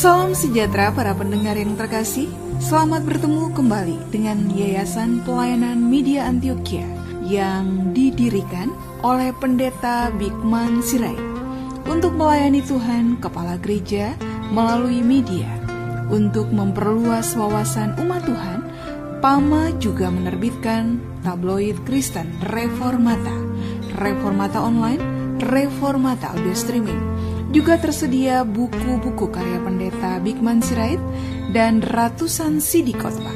Salam sejahtera para pendengar yang terkasih. Selamat bertemu kembali dengan Yayasan Pelayanan Media Antioquia yang didirikan oleh Pendeta Bigman Sirait untuk melayani Tuhan Kepala Gereja melalui media. Untuk memperluas wawasan umat Tuhan, PAMA juga menerbitkan tabloid Kristen Reformata, Reformata Online, Reformata Audio Streaming. Juga tersedia buku-buku karya Pendeta Bigman Sirait dan ratusan CD khotbah.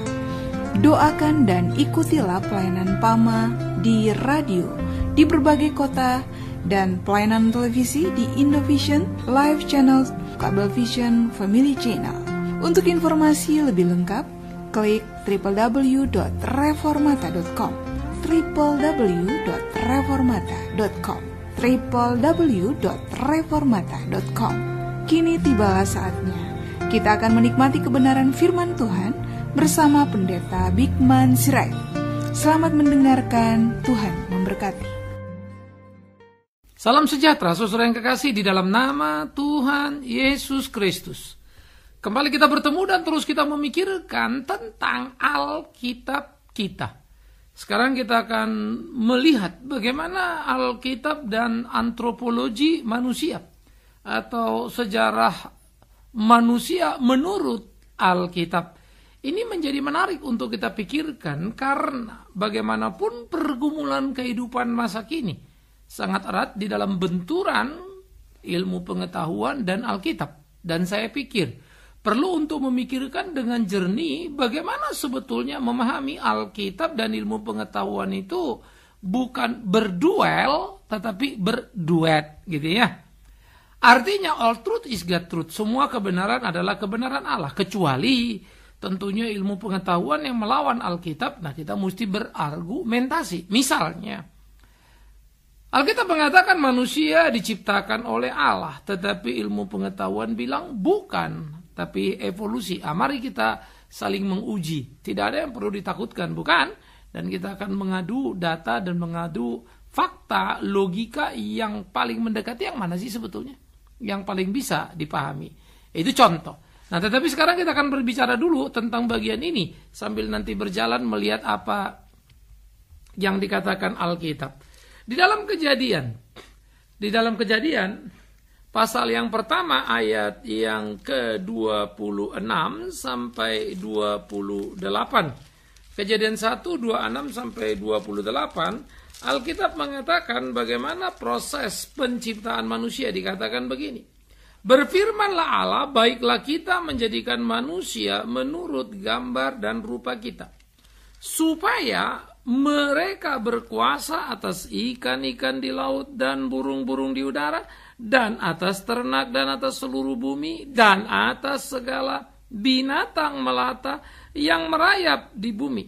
Doakan dan ikutilah pelayanan PAMA di radio di berbagai kota dan pelayanan televisi di Indovision, Live Channel, Cablevision, Family Channel. Untuk informasi lebih lengkap, klik www.reformata.com, www.reformata.com, www.reformata.com. Kini tibalah saatnya kita akan menikmati kebenaran firman Tuhan bersama Pendeta Bigman Sirait. Selamat mendengarkan, Tuhan memberkati. Salam sejahtera, saudara yang kekasih di dalam nama Tuhan Yesus Kristus. Kembali kita bertemu dan terus kita memikirkan tentang Alkitab kita. Sekarang kita akan melihat bagaimana Alkitab dan antropologi manusia atau sejarah manusia menurut Alkitab. Ini menjadi menarik untuk kita pikirkan karena bagaimanapun pergumulan kehidupan masa kini sangat erat di dalam benturan ilmu pengetahuan dan Alkitab. Dan saya pikir perlu untuk memikirkan dengan jernih bagaimana sebetulnya memahami Alkitab dan ilmu pengetahuan itu bukan berduel tetapi berduet gitu ya. Artinya all truth is God truth. Semua kebenaran adalah kebenaran Allah kecuali tentunya ilmu pengetahuan yang melawan Alkitab. Nah, kita mesti berargumentasi. Misalnya Alkitab mengatakan manusia diciptakan oleh Allah, tetapi ilmu pengetahuan bilang bukan, tapi evolusi. Mari kita saling menguji. Tidak ada yang perlu ditakutkan, bukan? Dan kita akan mengadu data dan mengadu fakta, logika yang paling mendekati yang mana sih sebetulnya? Yang paling bisa dipahami. Itu contoh. Nah, tetapi sekarang kita akan berbicara dulu tentang bagian ini sambil nanti berjalan melihat apa yang dikatakan Alkitab. Di dalam kejadian pasal yang pertama ayat yang ke-26 sampai 28. Kejadian 1, 26 sampai 28, Alkitab mengatakan bagaimana proses penciptaan manusia. Dikatakan begini. Berfirmanlah Allah, baiklah kita menjadikan manusia menurut gambar dan rupa kita, supaya mereka berkuasa atas ikan-ikan di laut dan burung-burung di udara, dan atas ternak dan atas seluruh bumi, dan atas segala binatang melata yang merayap di bumi.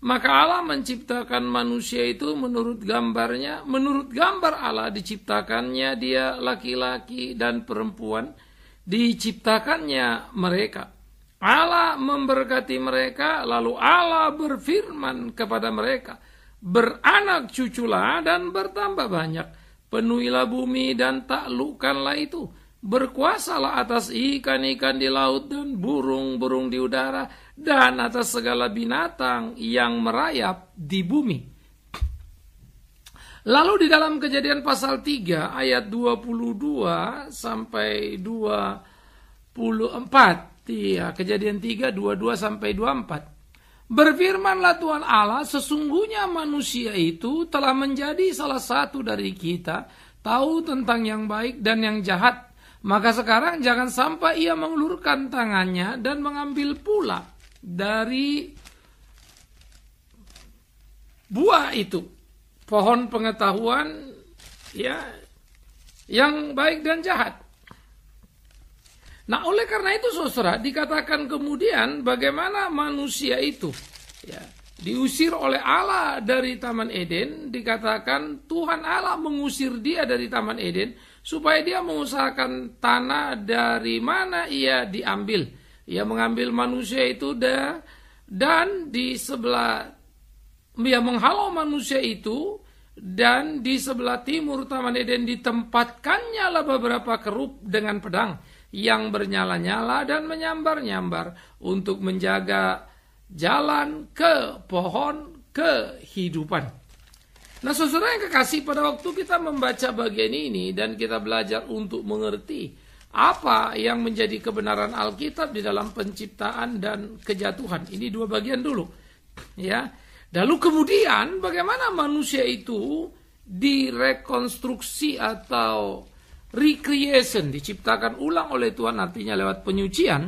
Maka Allah menciptakan manusia itu menurut gambarnya, menurut gambar Allah diciptakannya dia, laki-laki dan perempuan diciptakannya mereka. Allah memberkati mereka, lalu Allah berfirman kepada mereka, beranak cuculah dan bertambah banyak, penuhilah bumi dan taklukkanlah itu, berkuasalah atas ikan-ikan di laut dan burung-burung di udara, dan atas segala binatang yang merayap di bumi. Lalu di dalam Kejadian pasal 3 ayat 22 sampai 24, ya, Kejadian 3, 22 sampai 24. Berfirmanlah Tuhan Allah, sesungguhnya manusia itu telah menjadi salah satu dari kita, tahu tentang yang baik dan yang jahat. Maka sekarang jangan sampai ia mengulurkan tangannya dan mengambil pula dari buah itu, pohon pengetahuan ya, yang baik dan jahat. Nah, oleh karena itu saudara, dikatakan kemudian bagaimana manusia itu ya, diusir oleh Allah dari Taman Eden. Dikatakan Tuhan Allah mengusir dia dari Taman Eden supaya dia mengusahakan tanah dari mana ia diambil. Ia mengambil manusia itu dan di sebelah, ia menghalau manusia itu, dan di sebelah timur Taman Eden ditempatkannya beberapa kerub dengan pedang yang bernyala-nyala dan menyambar-nyambar untuk menjaga jalan ke pohon kehidupan. Nah, saudara yang kekasih, pada waktu kita membaca bagian ini dan kita belajar untuk mengerti apa yang menjadi kebenaran Alkitab di dalam penciptaan dan kejatuhan. Ini dua bagian dulu. Ya. Lalu kemudian bagaimana manusia itu direkonstruksi atau recreation, diciptakan ulang oleh Tuhan, artinya lewat penyucian.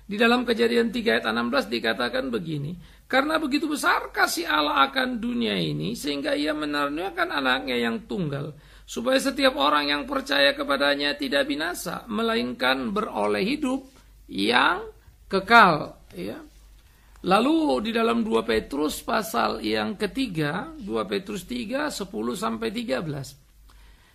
Di dalam Kejadian 3 ayat 16 dikatakan begini, karena begitu besar kasih Allah akan dunia ini, sehingga ia menaruniakan anaknya yang tunggal, supaya setiap orang yang percaya kepadanya tidak binasa, melainkan beroleh hidup yang kekal. Ya. Lalu di dalam 2 Petrus pasal yang ketiga, 2 Petrus 3, 10-13.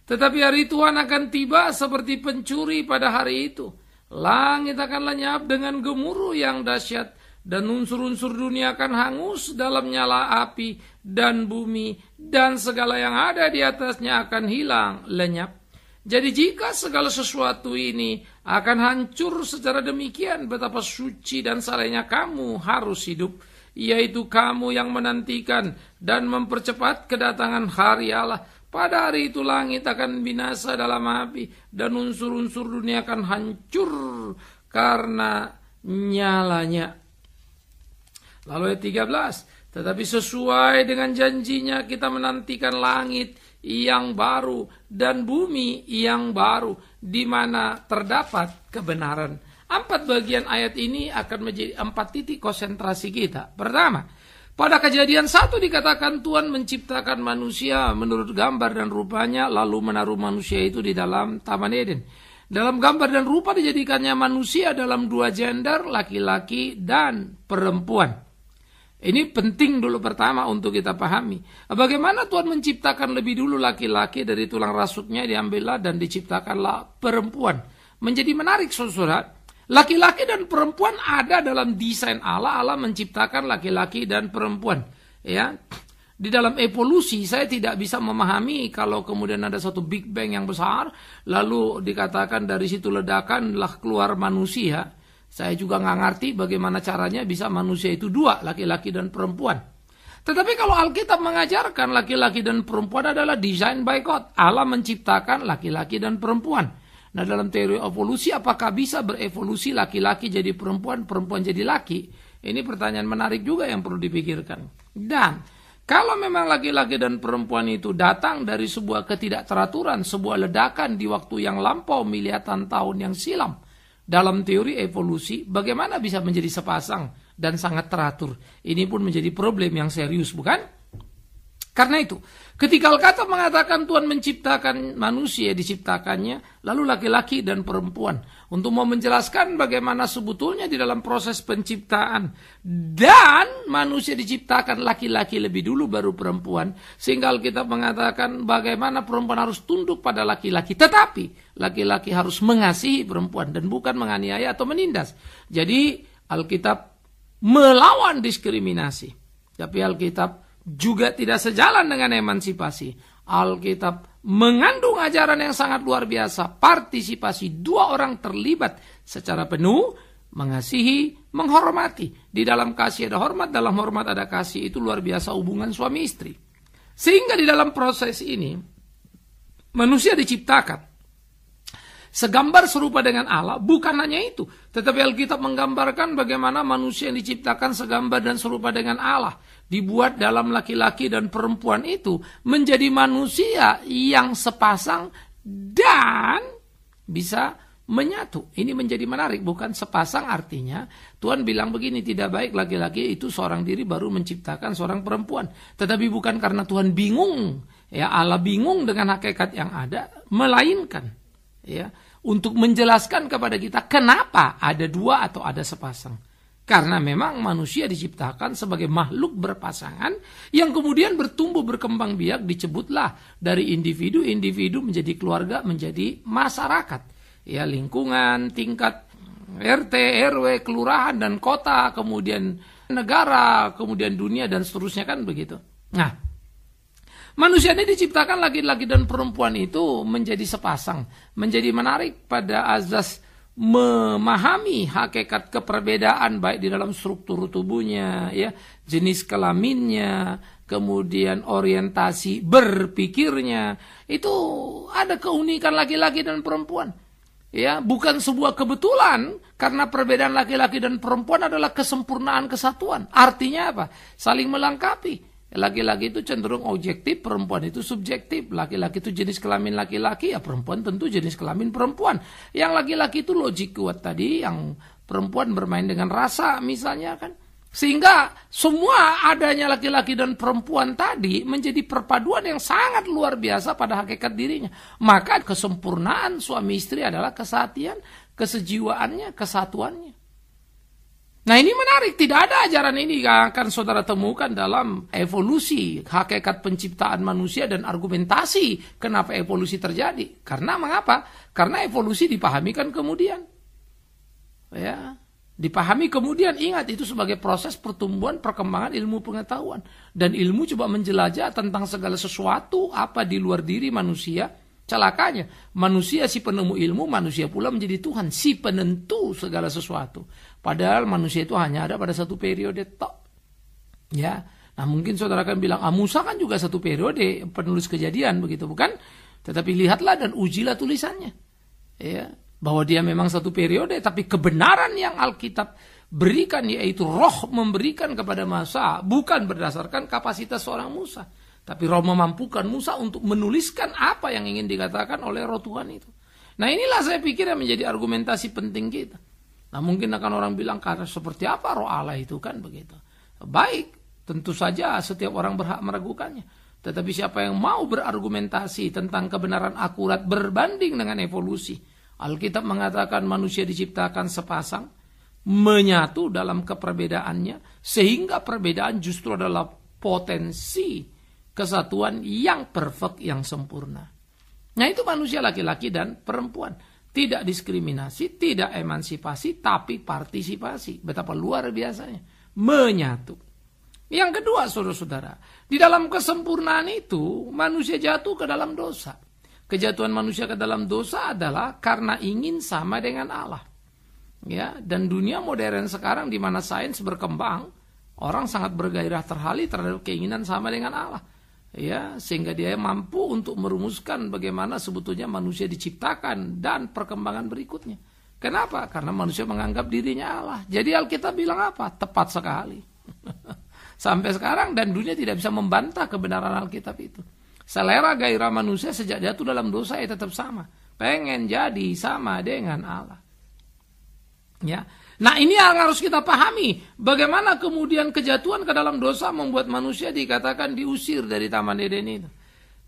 Tetapi hari Tuhan akan tiba seperti pencuri pada hari itu. Langit akan lenyap dengan gemuruh yang dahsyat, dan unsur-unsur dunia akan hangus dalam nyala api, dan bumi dan segala yang ada di atasnya akan hilang lenyap. Jadi jika segala sesuatu ini akan hancur secara demikian, betapa suci dan salehnya kamu harus hidup, yaitu kamu yang menantikan dan mempercepat kedatangan hari Allah. Pada hari itu langit akan binasa dalam api, dan unsur-unsur dunia akan hancur karena nyalanya. Lalu ayat 13, tetapi sesuai dengan janjinya kita menantikan langit yang baru dan bumi yang baru, di mana terdapat kebenaran. 4 bagian ayat ini akan menjadi 4 titik konsentrasi kita. Pertama, pada Kejadian 1 dikatakan Tuhan menciptakan manusia menurut gambar dan rupanya, lalu menaruh manusia itu di dalam Taman Eden. Dalam gambar dan rupa dijadikannya manusia dalam 2 gender, laki-laki dan perempuan. Ini penting dulu pertama untuk kita pahami. Bagaimana Tuhan menciptakan lebih dulu laki-laki, dari tulang rasuknya diambillah dan diciptakanlah perempuan. Menjadi menarik, saudara. Laki-laki dan perempuan ada dalam desain Allah. Allah menciptakan laki-laki dan perempuan. Ya, di dalam evolusi saya tidak bisa memahami kalau kemudian ada satu Big Bang yang besar, lalu dikatakan dari situ ledakanlah keluar manusia. Saya juga nggak ngerti bagaimana caranya bisa manusia itu 2, laki-laki dan perempuan. Tetapi kalau Alkitab mengajarkan laki-laki dan perempuan adalah design by God. Allah menciptakan laki-laki dan perempuan. Nah, dalam teori evolusi, apakah bisa berevolusi laki-laki jadi perempuan, perempuan jadi laki? Ini pertanyaan menarik juga yang perlu dipikirkan. Dan kalau memang laki-laki dan perempuan itu datang dari sebuah ketidakteraturan, sebuah ledakan di waktu yang lampau miliaran tahun yang silam, dalam teori evolusi, bagaimana bisa menjadi sepasang dan sangat teratur? Ini pun menjadi problem yang serius, bukan? Karena itu, ketika Alkitab mengatakan Tuhan menciptakan manusia, diciptakannya, lalu laki-laki dan perempuan, untuk mau menjelaskan bagaimana sebetulnya di dalam proses penciptaan, dan manusia diciptakan laki-laki lebih dulu baru perempuan, sehingga Alkitab mengatakan bagaimana perempuan harus tunduk pada laki-laki, tetapi laki-laki harus mengasihi perempuan dan bukan menganiaya atau menindas. Jadi Alkitab melawan diskriminasi, tapi Alkitab juga tidak sejalan dengan emansipasi. Alkitab mengandung ajaran yang sangat luar biasa. Partisipasi 2 orang terlibat secara penuh, mengasihi, menghormati. Di dalam kasih ada hormat, dalam hormat ada kasih. Itu luar biasa hubungan suami istri. Sehingga di dalam proses ini, manusia diciptakan segambar serupa dengan Allah. Bukan hanya itu, tetapi Alkitab menggambarkan bagaimana manusia yang diciptakan segambar dan serupa dengan Allah, dibuat dalam laki-laki dan perempuan itu menjadi manusia yang sepasang dan bisa menyatu. Ini menjadi menarik, bukan sepasang artinya Tuhan bilang begini, tidak baik laki-laki itu seorang diri baru menciptakan seorang perempuan. Tetapi bukan karena Tuhan bingung, ya Allah bingung dengan hakikat yang ada, melainkan ya untuk menjelaskan kepada kita kenapa ada 2 atau ada sepasang. Karena memang manusia diciptakan sebagai makhluk berpasangan yang kemudian bertumbuh berkembang biak, disebutlah dari individu menjadi keluarga, menjadi masyarakat. Ya, lingkungan, tingkat RT, RW, kelurahan dan kota, kemudian negara, kemudian dunia dan seterusnya, kan begitu. Nah, manusia ini diciptakan laki-laki dan perempuan itu menjadi sepasang. Menjadi menarik pada azas memahami hakikat keperbedaan baik di dalam struktur tubuhnya, ya, jenis kelaminnya, kemudian orientasi berpikirnya, itu ada keunikan laki-laki dan perempuan. Ya, bukan sebuah kebetulan, karena perbedaan laki-laki dan perempuan adalah kesempurnaan kesatuan. Artinya apa? Saling melengkapi. Laki-laki itu cenderung objektif, perempuan itu subjektif. Laki-laki itu jenis kelamin laki-laki, ya perempuan tentu jenis kelamin perempuan. Yang laki-laki itu logik kuat tadi, yang perempuan bermain dengan rasa misalnya kan. Sehingga semua adanya laki-laki dan perempuan tadi menjadi perpaduan yang sangat luar biasa pada hakikat dirinya. Maka kesempurnaan suami istri adalah kesatian, kesejiwaannya, kesatuannya. Nah ini menarik, tidak ada ajaran ini yang akan saudara temukan dalam evolusi, hakikat penciptaan manusia dan argumentasi kenapa evolusi terjadi. Karena mengapa? Karena evolusi dipahami kan kemudian. Ya, dipahami kemudian, ingat itu sebagai proses pertumbuhan perkembangan ilmu pengetahuan. Dan ilmu coba menjelajah tentang segala sesuatu apa di luar diri manusia. Celakanya, manusia si penemu ilmu, manusia pula menjadi Tuhan, si penentu segala sesuatu. Padahal manusia itu hanya ada pada satu periode tok. Ya, nah mungkin saudara akan bilang, Musa kan juga satu periode penulis Kejadian, begitu bukan? Tetapi lihatlah dan ujilah tulisannya. Ya, bahwa dia memang satu periode, tapi kebenaran yang Alkitab berikan, yaitu Roh memberikan kepada Musa, bukan berdasarkan kapasitas seorang Musa. Tapi Roh memampukan Musa untuk menuliskan apa yang ingin dikatakan oleh Roh Tuhan itu. Nah inilah saya pikir yang menjadi argumentasi penting kita. Nah mungkin akan orang bilang, karena seperti apa Roh Allah itu kan begitu. Baik, tentu saja setiap orang berhak meragukannya. Tetapi siapa yang mau berargumentasi tentang kebenaran akurat berbanding dengan evolusi. Alkitab mengatakan manusia diciptakan sepasang, menyatu dalam keperbedaannya, sehingga perbedaan justru adalah potensi kesatuan yang perfect, yang sempurna. Nah itu manusia laki-laki dan perempuan. Tidak diskriminasi, tidak emansipasi, tapi partisipasi. Betapa luar biasanya. Menyatu. Yang kedua, saudara-saudara, di dalam kesempurnaan itu, manusia jatuh ke dalam dosa. Kejatuhan manusia ke dalam dosa adalah karena ingin sama dengan Allah. Ya, dan dunia modern sekarang di mana sains berkembang, orang sangat bergairah terhali terhadap keinginan sama dengan Allah. Ya, sehingga dia mampu untuk merumuskan bagaimana sebetulnya manusia diciptakan dan perkembangan berikutnya. Kenapa? Karena manusia menganggap dirinya Allah. Jadi Alkitab bilang apa? Tepat sekali. Sampai sekarang dan dunia tidak bisa membantah kebenaran Alkitab itu. Selera gairah manusia sejak jatuh dalam dosa ya tetap sama. Pengen jadi sama dengan Allah. Ya. Nah ini yang harus kita pahami. Bagaimana kemudian kejatuhan ke dalam dosa membuat manusia dikatakan diusir dari Taman Eden itu.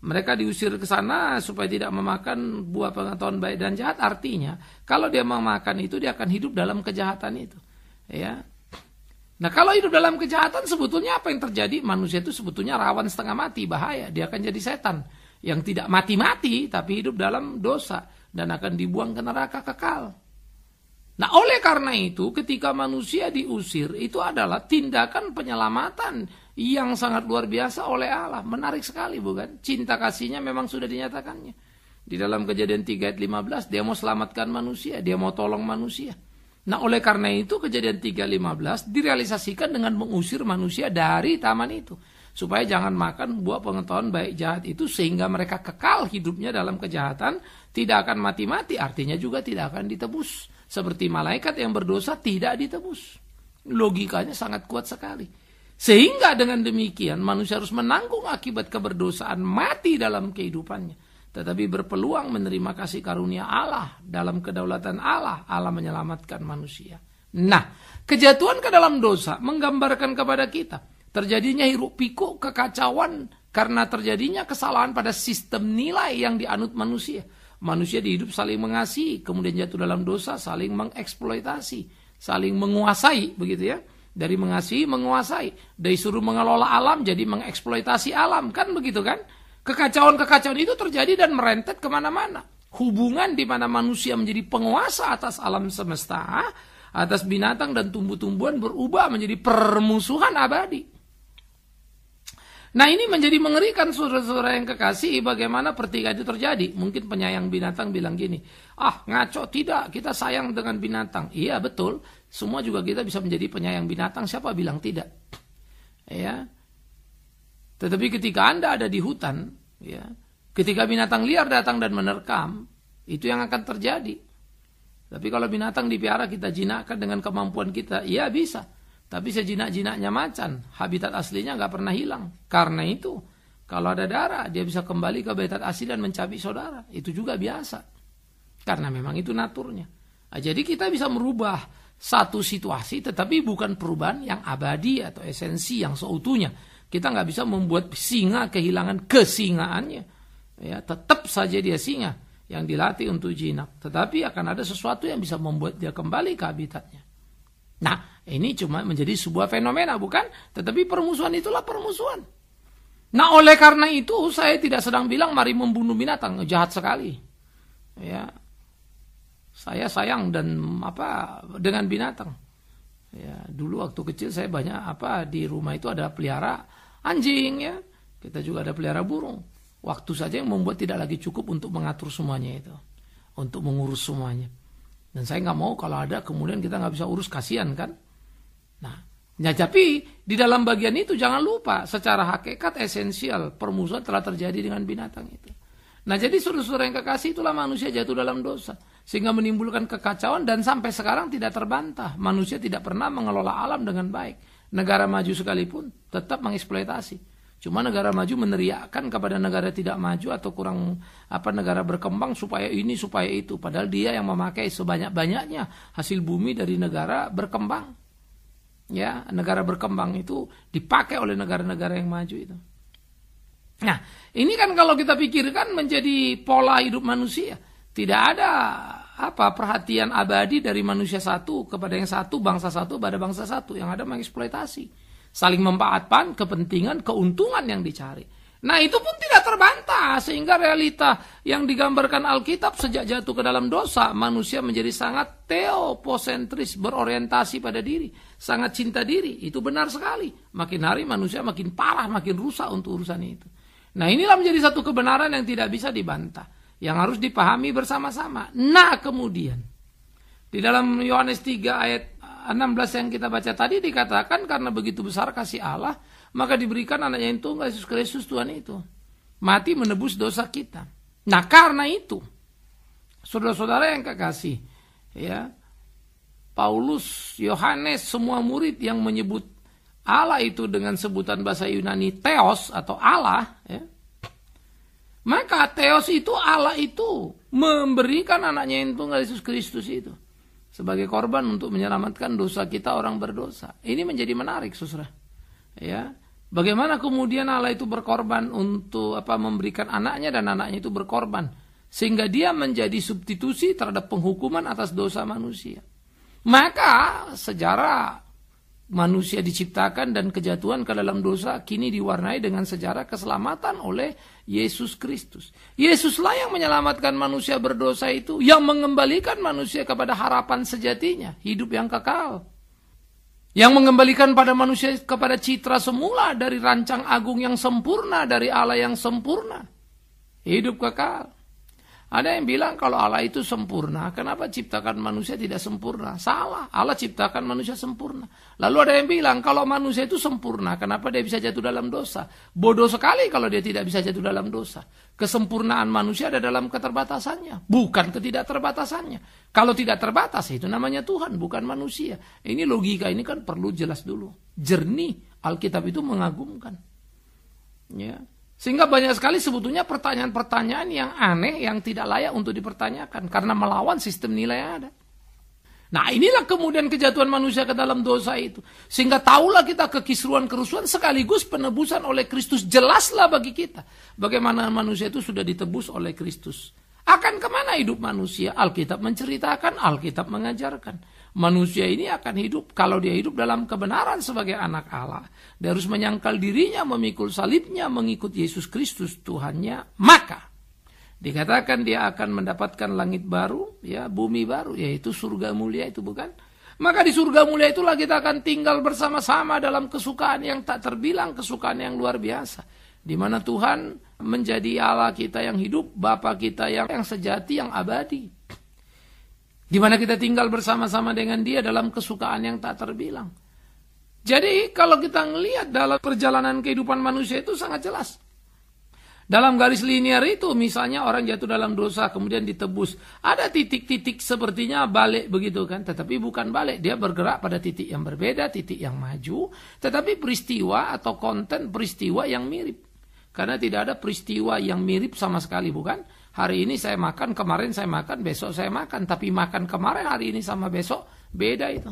Mereka diusir ke sana supaya tidak memakan buah pengetahuan baik dan jahat. Artinya kalau dia memakan itu dia akan hidup dalam kejahatan itu. Ya. Nah kalau hidup dalam kejahatan sebetulnya apa yang terjadi? Manusia itu sebetulnya rawan setengah mati, bahaya. Dia akan jadi setan yang tidak mati-mati tapi hidup dalam dosa. Dan akan dibuang ke neraka kekal. Nah oleh karena itu ketika manusia diusir itu adalah tindakan penyelamatan yang sangat luar biasa oleh Allah. Menarik sekali bukan? Cinta kasihnya memang sudah dinyatakannya. Di dalam Kejadian 3 ayat 15 dia mau selamatkan manusia, dia mau tolong manusia. Nah oleh karena itu Kejadian 3:15 direalisasikan dengan mengusir manusia dari taman itu. Supaya jangan makan buah pengetahuan baik jahat itu sehingga mereka kekal hidupnya dalam kejahatan. Tidak akan mati-mati, artinya juga tidak akan ditebus. Seperti malaikat yang berdosa tidak ditebus. Logikanya sangat kuat sekali. Sehingga dengan demikian manusia harus menanggung akibat keberdosaan, mati dalam kehidupannya. Tetapi berpeluang menerima kasih karunia Allah. Dalam kedaulatan Allah, Allah menyelamatkan manusia. Nah, kejatuhan ke dalam dosa menggambarkan kepada kita terjadinya hiruk pikuk kekacauan karena terjadinya kesalahan pada sistem nilai yang dianut manusia. Manusia di hidup saling mengasihi, kemudian jatuh dalam dosa, saling mengeksploitasi, saling menguasai, begitu ya. Dari mengasihi, menguasai. Dari suruh mengelola alam, jadi mengeksploitasi alam, kan begitu kan. Kekacauan-kekacauan itu terjadi dan merentet kemana-mana. Hubungan di mana manusia menjadi penguasa atas alam semesta, atas binatang dan tumbuh-tumbuhan berubah menjadi permusuhan abadi. Nah, ini menjadi mengerikan saudara-saudara yang kekasih, bagaimana pertikaian itu terjadi. Mungkin penyayang binatang bilang gini, ngaco, tidak, kita sayang dengan binatang. Iya betul, semua juga kita bisa menjadi penyayang binatang, siapa bilang tidak? Ya. Tetapi ketika Anda ada di hutan, ya, ketika binatang liar datang dan menerkam, itu yang akan terjadi. Tapi kalau binatang dipiara kita jinakkan dengan kemampuan kita, iya bisa. Tapi sejinak-jinaknya macan, habitat aslinya nggak pernah hilang. Karena itu, kalau ada darah, dia bisa kembali ke habitat asli dan mencabik saudara. Itu juga biasa. Karena memang itu naturnya. Nah, jadi kita bisa merubah satu situasi, tetapi bukan perubahan yang abadi atau esensi yang seutuhnya. Kita nggak bisa membuat singa kehilangan kesingaannya. Ya, tetap saja dia singa yang dilatih untuk jinak. Tetapi akan ada sesuatu yang bisa membuat dia kembali ke habitatnya. Nah, ini cuma menjadi sebuah fenomena, bukan? Tetapi permusuhan itulah permusuhan. Nah, oleh karena itu saya tidak sedang bilang mari membunuh binatang, jahat sekali. Ya, saya sayang dengan binatang. Ya, dulu waktu kecil saya banyak di rumah itu ada pelihara anjing, ya. Kita juga ada pelihara burung. Waktu saja yang membuat tidak lagi cukup untuk mengatur semuanya itu, untuk mengurus semuanya. Dan saya nggak mau kalau ada kemudian kita nggak bisa urus, kasihan kan. Nah, tapi di dalam bagian itu jangan lupa secara hakikat esensial permusuhan telah terjadi dengan binatang itu. Nah, jadi saudara-saudara yang kekasih, itulah manusia jatuh dalam dosa sehingga menimbulkan kekacauan dan sampai sekarang tidak terbantah. Manusia tidak pernah mengelola alam dengan baik. Negara maju sekalipun tetap mengeksploitasi. Cuma negara maju meneriakkan kepada negara tidak maju atau kurang negara berkembang supaya ini supaya itu, padahal dia yang memakai sebanyak-banyaknya hasil bumi dari negara berkembang. Ya, negara berkembang itu dipakai oleh negara-negara yang maju itu. Nah, ini kan kalau kita pikirkan menjadi pola hidup manusia. Tidak ada perhatian abadi dari manusia satu kepada yang satu, bangsa satu pada bangsa satu, yang ada mengeksploitasi. Saling memanfaatkan kepentingan, keuntungan yang dicari. Nah, itu pun tidak terbantah. Sehingga realita yang digambarkan Alkitab sejak jatuh ke dalam dosa, manusia menjadi sangat teoposentris, berorientasi pada diri. Sangat cinta diri. Itu benar sekali. Makin hari manusia makin parah, makin rusak untuk urusan itu. Nah, inilah menjadi satu kebenaran yang tidak bisa dibantah. Yang harus dipahami bersama-sama. Nah, kemudian di dalam Yohanes 3 ayat 16 yang kita baca tadi dikatakan karena begitu besar kasih Allah, maka diberikan anaknya yang tunggal Yesus Kristus Tuhan itu. Mati menebus dosa kita. Nah, karena itu, saudara-saudara yang kekasih, ya, Paulus, Yohanes, semua murid yang menyebut Allah itu dengan sebutan bahasa Yunani Theos atau Allah, ya, maka Theos itu Allah itu memberikan anaknya yang tunggal Yesus Kristus itu sebagai korban untuk menyelamatkan dosa kita orang berdosa. Ini menjadi menarik, saudara. Ya, bagaimana kemudian Allah itu berkorban untuk memberikan anaknya dan anaknya itu berkorban sehingga dia menjadi substitusi terhadap penghukuman atas dosa manusia. Maka sejarah manusia diciptakan dan kejatuhan ke dalam dosa kini diwarnai dengan sejarah keselamatan oleh Yesus Kristus. Yesuslah yang menyelamatkan manusia berdosa itu, yang mengembalikan manusia kepada harapan sejatinya, hidup yang kekal. Yang mengembalikan pada manusia kepada citra semula dari rancang agung yang sempurna, dari Allah yang sempurna. Hidup kekal. Ada yang bilang kalau Allah itu sempurna, kenapa ciptakan manusia tidak sempurna? Salah, Allah ciptakan manusia sempurna. Lalu ada yang bilang kalau manusia itu sempurna, kenapa dia bisa jatuh dalam dosa? Bodoh sekali kalau dia tidak bisa jatuh dalam dosa. Kesempurnaan manusia ada dalam keterbatasannya, bukan ketidakterbatasannya. Kalau tidak terbatas itu namanya Tuhan, bukan manusia. Ini logika ini kan perlu jelas dulu. Jernih, Alkitab itu mengagumkan. Ya. Sehingga banyak sekali sebetulnya pertanyaan-pertanyaan yang aneh, yang tidak layak untuk dipertanyakan. Karena melawan sistem nilai yang ada. Nah, inilah kemudian kejatuhan manusia ke dalam dosa itu. Sehingga tahulah kita kekisruhan kerusuhan sekaligus penebusan oleh Kristus. Jelaslah bagi kita bagaimana manusia itu sudah ditebus oleh Kristus. Akan kemana hidup manusia? Alkitab menceritakan, Alkitab mengajarkan. Manusia ini akan hidup kalau dia hidup dalam kebenaran sebagai anak Allah. Dia harus menyangkal dirinya, memikul salibnya, mengikut Yesus Kristus Tuhannya. Maka dikatakan dia akan mendapatkan langit baru, ya, bumi baru, yaitu surga mulia itu, bukan? Maka di surga mulia itulah kita akan tinggal bersama-sama dalam kesukaan yang tak terbilang, kesukaan yang luar biasa. Di mana Tuhan menjadi Allah kita yang hidup, Bapa kita yang sejati, yang abadi. Di mana kita tinggal bersama-sama dengan Dia dalam kesukaan yang tak terbilang. Jadi kalau kita ngelihat dalam perjalanan kehidupan manusia itu sangat jelas. Dalam garis linear itu misalnya orang jatuh dalam dosa kemudian ditebus. Ada titik-titik sepertinya balik begitu kan. Tetapi bukan balik. Dia bergerak pada titik yang berbeda, titik yang maju. Tetapi peristiwa atau konten peristiwa yang mirip. Karena tidak ada peristiwa yang mirip sama sekali, bukan? Hari ini saya makan, kemarin saya makan, besok saya makan. Tapi makan kemarin, hari ini sama besok beda itu.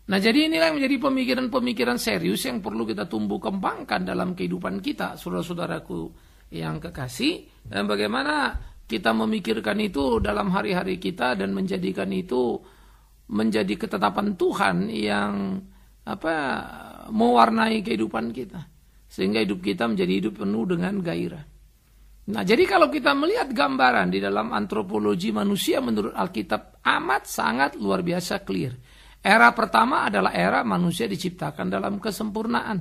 Nah jadi inilah yang menjadi pemikiran-pemikiran serius yang perlu kita tumbuh kembangkan dalam kehidupan kita, saudara-saudaraku yang kekasih. Dan bagaimana kita memikirkan itu dalam hari-hari kita dan menjadikan itu menjadi ketetapan Tuhan yang mewarnai kehidupan kita. Sehingga hidup kita menjadi hidup penuh dengan gairah. Nah jadi kalau kita melihat gambaran di dalam antropologi manusia menurut Alkitab amat sangat luar biasa clear. Era pertama adalah era manusia diciptakan dalam kesempurnaan.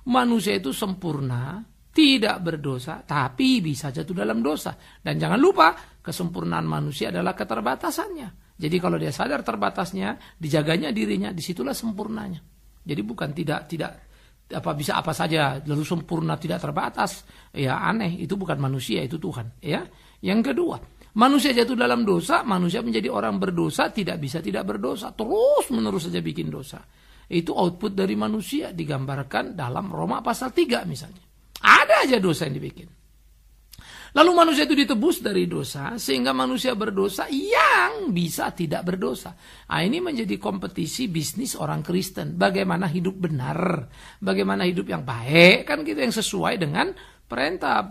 Manusia itu sempurna, tidak berdosa, tapi bisa jatuh dalam dosa. Dan jangan lupa, kesempurnaan manusia adalah keterbatasannya. Jadi kalau dia sadar terbatasnya, dijaganya dirinya, disitulah sempurnanya. Jadi bukan tidak bisa apa saja lalu sempurna tidak terbatas. Ya aneh, itu bukan manusia, itu Tuhan. Ya. Yang kedua, manusia jatuh dalam dosa, manusia menjadi orang berdosa, tidak bisa tidak berdosa. Terus menerus saja bikin dosa. Itu output dari manusia digambarkan dalam Roma pasal 3 misalnya. Ada aja dosa yang dibikin. Lalu manusia itu ditebus dari dosa, sehingga manusia berdosa yang bisa tidak berdosa. Nah, ini menjadi kompetisi bisnis orang Kristen. Bagaimana hidup benar, bagaimana hidup yang baik, kan gitu yang sesuai dengan perintah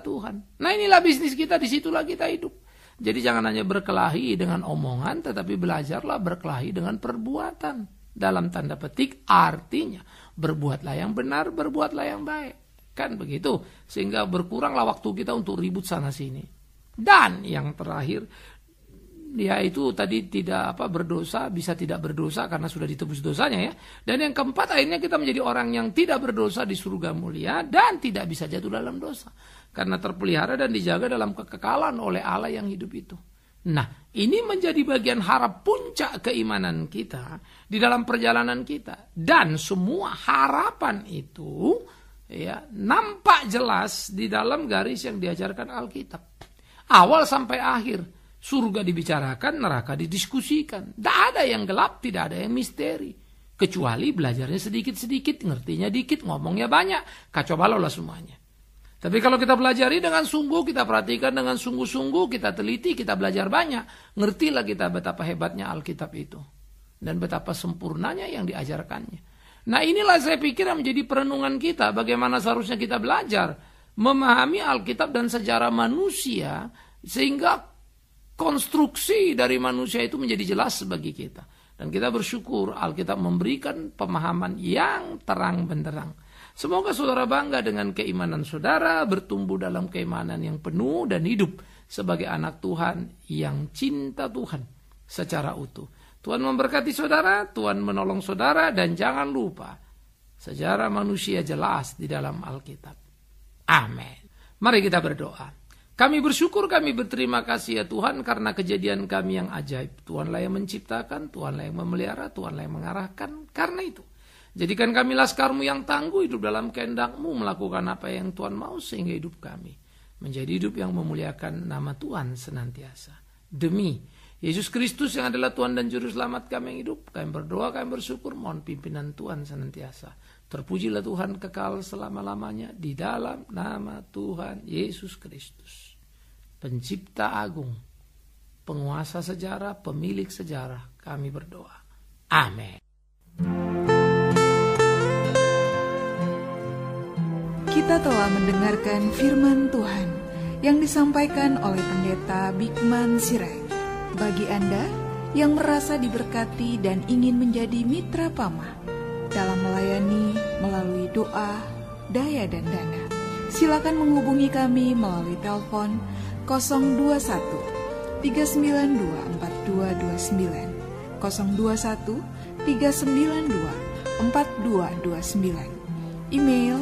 Tuhan. Nah inilah bisnis kita, disitulah kita hidup. Jadi jangan hanya berkelahi dengan omongan, tetapi belajarlah berkelahi dengan perbuatan. Dalam tanda petik artinya, berbuatlah yang benar, berbuatlah yang baik. Kan begitu, sehingga berkuranglah waktu kita untuk ribut sana sini. Dan yang terakhir, yaitu tadi tidak berdosa, bisa tidak berdosa karena sudah ditebus dosanya ya. Dan yang keempat, akhirnya kita menjadi orang yang tidak berdosa di surga mulia dan tidak bisa jatuh dalam dosa. Karena terpelihara dan dijaga dalam kekekalan oleh Allah yang hidup itu. Nah, ini menjadi bagian harap puncak keimanan kita di dalam perjalanan kita. Dan semua harapan itu ya nampak jelas di dalam garis yang diajarkan Alkitab. Awal sampai akhir, surga dibicarakan, neraka didiskusikan. Tidak ada yang gelap, tidak ada yang misteri. Kecuali belajarnya sedikit-sedikit, ngertinya dikit, ngomongnya banyak, kacau balau lah semuanya. Tapi kalau kita pelajari dengan sungguh, kita perhatikan dengan sungguh-sungguh, kita teliti, kita belajar banyak, ngertilah kita betapa hebatnya Alkitab itu. Dan betapa sempurnanya yang diajarkannya. Nah inilah saya pikir yang menjadi perenungan kita, bagaimana seharusnya kita belajar memahami Alkitab dan sejarah manusia, sehingga konstruksi dari manusia itu menjadi jelas bagi kita. Dan kita bersyukur Alkitab memberikan pemahaman yang terang benderang. Semoga saudara bangga dengan keimanan saudara, bertumbuh dalam keimanan yang penuh dan hidup sebagai anak Tuhan yang cinta Tuhan secara utuh. Tuhan memberkati saudara, Tuhan menolong saudara, dan jangan lupa sejarah manusia jelas di dalam Alkitab. Amin. Mari kita berdoa. Kami bersyukur, kami berterima kasih ya Tuhan karena kejadian kami yang ajaib. Tuhanlah yang menciptakan, Tuhanlah yang memelihara, Tuhanlah yang mengarahkan. Karena itu, jadikan kami laskarmu yang tangguh, hidup dalam kehendak-Mu, melakukan apa yang Tuhan mau sehingga hidup kami menjadi hidup yang memuliakan nama Tuhan senantiasa. Demi Yesus Kristus yang adalah Tuhan dan Juru Selamat kami yang hidup, kami berdoa, kami bersyukur, mohon pimpinan Tuhan senantiasa. Terpujilah Tuhan kekal selama-lamanya di dalam nama Tuhan Yesus Kristus. Pencipta agung, penguasa sejarah, pemilik sejarah, kami berdoa. Amin. Kita telah mendengarkan firman Tuhan yang disampaikan oleh Pendeta Bikman Sirait. Bagi Anda yang merasa diberkati dan ingin menjadi mitra Pamah dalam melayani melalui doa, daya dan dana, silakan menghubungi kami melalui telepon 021 392 4229 021 392 4229. Email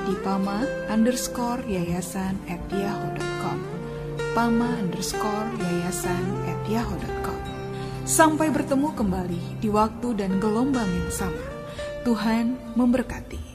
di pama_yayasan@yahoo.com, pama_yayasan@yahoo.com. Sampai bertemu kembali di waktu dan gelombang yang sama. Tuhan memberkati.